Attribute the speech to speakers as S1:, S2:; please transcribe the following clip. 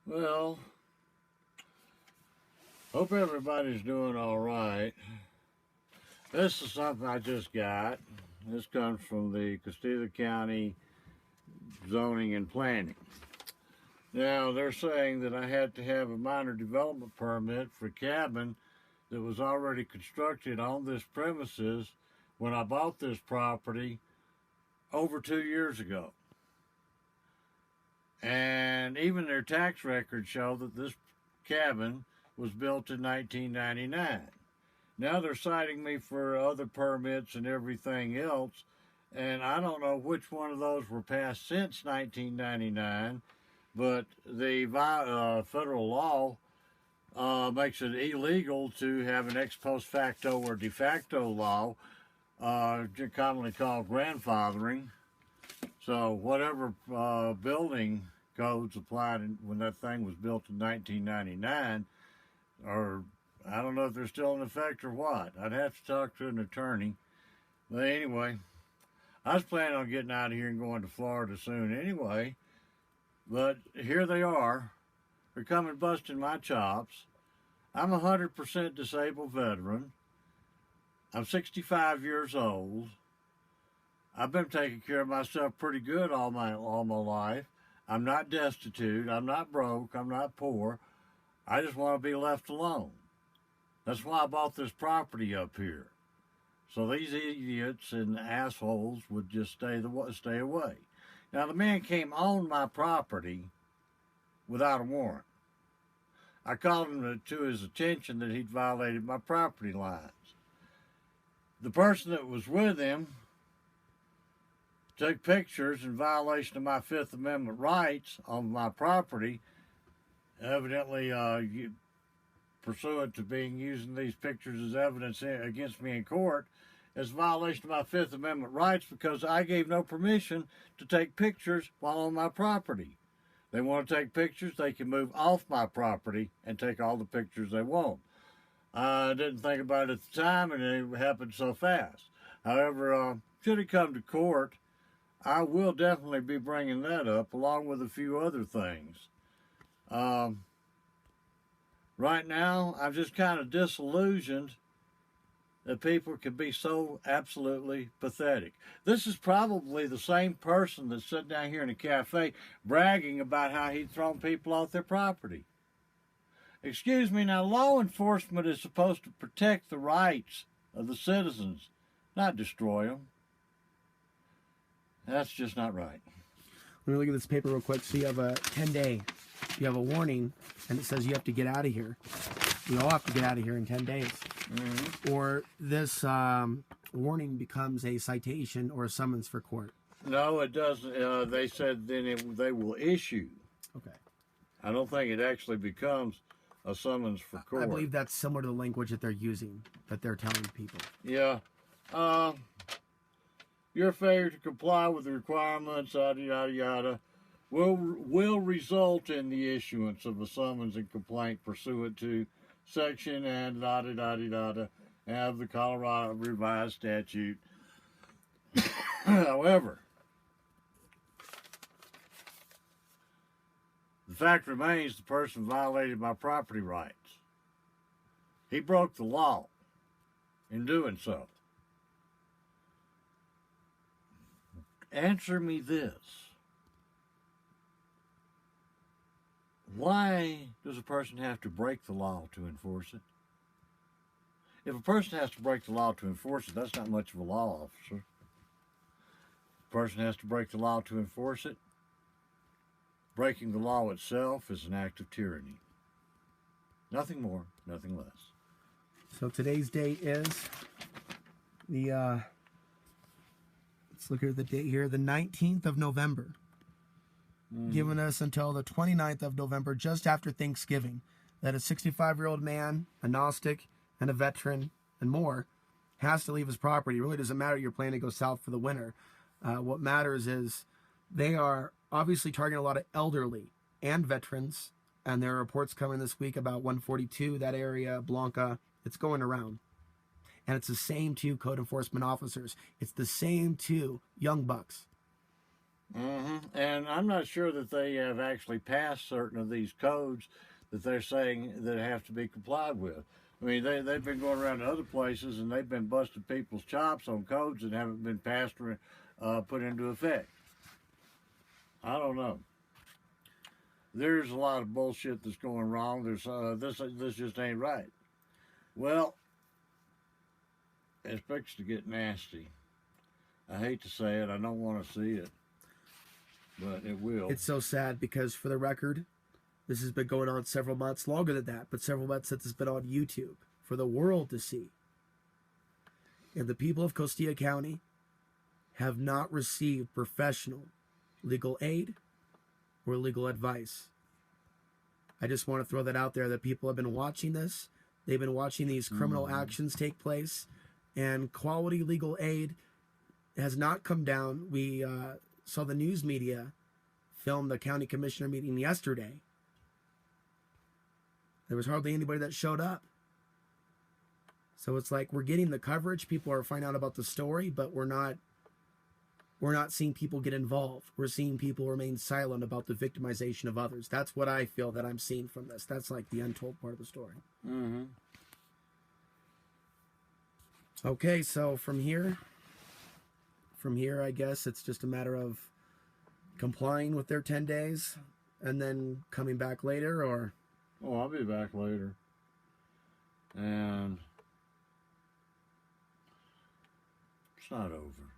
S1: Well, hope everybody's doing all right. This is something I just got. This comes from the Costilla County Zoning and Planning. Now, they're saying that I had to have a minor development permit for a cabin that was already constructed on this premises when I bought this property over 2 years ago. And even their tax records show that this cabin was built in 1999. Now they're citing me for other permits and everything else, and I don't know which one of those were passed since 1999, but the federal law makes it illegal to have an ex post facto or de facto law, commonly called grandfathering. So whatever building codes applied when that thing was built in 1999, or I don't know if they're still in effect or what. I'd have to talk to an attorney. But anyway, I was planning on getting out of here and going to Florida soon anyway. But here they are. They're coming busting my chops. I'm a 100% disabled veteran. I'm 65 years old. I've been taking care of myself pretty good all my life. I'm not destitute. I'm not broke. I'm not poor. I just want to be left alone. That's why I bought this property up here. So these idiots and assholes would just stay away. Now the man came on my property without a warrant. I called him to his attention that he'd violated my property lines. The person that was with him took pictures in violation of my Fifth Amendment rights on my property, evidently pursuant to being using these pictures as evidence against me in court, as a violation of my Fifth Amendment rights because I gave no permission to take pictures while on my property. They want to take pictures, they can move off my property and take all the pictures they want. I didn't think about it at the time, and it happened so fast. However, should it come to court, I will definitely be bringing that up along with a few other things. Right now, I'm just kind of disillusioned that people can be so absolutely pathetic. This is probably the same person that's sitting down here in a cafe bragging about how he'd thrown people off their property. Excuse me, now law enforcement is supposed to protect the rights of the citizens, not destroy them. That's just not right.
S2: Let me look at this paper real quick. So you have a 10-day, you have a warning, and it says you have to get out of here. We all have to get out of here in 10 days. Mm-hmm. Or this warning becomes a citation or a summons for court.
S1: No, it doesn't. They said then they will issue.
S2: Okay.
S1: I don't think it actually becomes a summons for court.
S2: I believe that's similar to the language that they're using, that they're telling people.
S1: Yeah. Your failure to comply with the requirements, yada, yada, yada, will result in the issuance of a summons and complaint pursuant to section and yada, yada, yada, of the Colorado Revised Statute. However, the fact remains the person violated my property rights. He broke the law in doing so. Answer me this. Why does a person have to break the law to enforce it? If a person has to break the law to enforce it, that's not much of a law officer. A person has to break the law to enforce it. Breaking the law itself is an act of tyranny. Nothing more, nothing less.
S2: So today's date is the, let's look at the date here, the 19th of November. Giving us until the 29th of November, just after Thanksgiving, that a 65-year-old man, a Gnostic, and a veteran, and more, has to leave his property. It really doesn't matter you're planning to go south for the winter. What matters is they are obviously targeting a lot of elderly and veterans, and there are reports coming this week about 142, that area, Blanca. It's going around. And it's the same two code enforcement officers. It's the same two young bucks.
S1: And I'm not sure that they have actually passed certain of these codes that they're saying that have to be complied with. I mean, they've been going around to other places and they've been busting people's chops on codes that haven't been passed or put into effect. I don't know. There's a lot of bullshit that's going wrong. This just ain't right. Well, it's fixed to get nasty. I hate to say it. I don't want to see it, but it will.
S2: It's so sad because, for the record, this has been going on several months, longer than that, but several months since it's been on YouTube for the world to see. And the people of Costilla County have not received professional legal aid or legal advice. I just want to throw that out there, that people have been watching this. They've been watching these criminal actions take place, and quality legal aid has not come down. We saw the news media film the county commissioner meeting yesterday. There was hardly anybody that showed up. So it's like we're getting the coverage. People are finding out about the story, but we're not seeing people get involved. We're seeing people remain silent about the victimization of others. That's what I feel that I'm seeing from this. That's like the untold part of the story. Okay, so from here, I guess it's just a matter of complying with their 10 days and then coming back later, or...
S1: Oh, I'll be back later. And it's not over.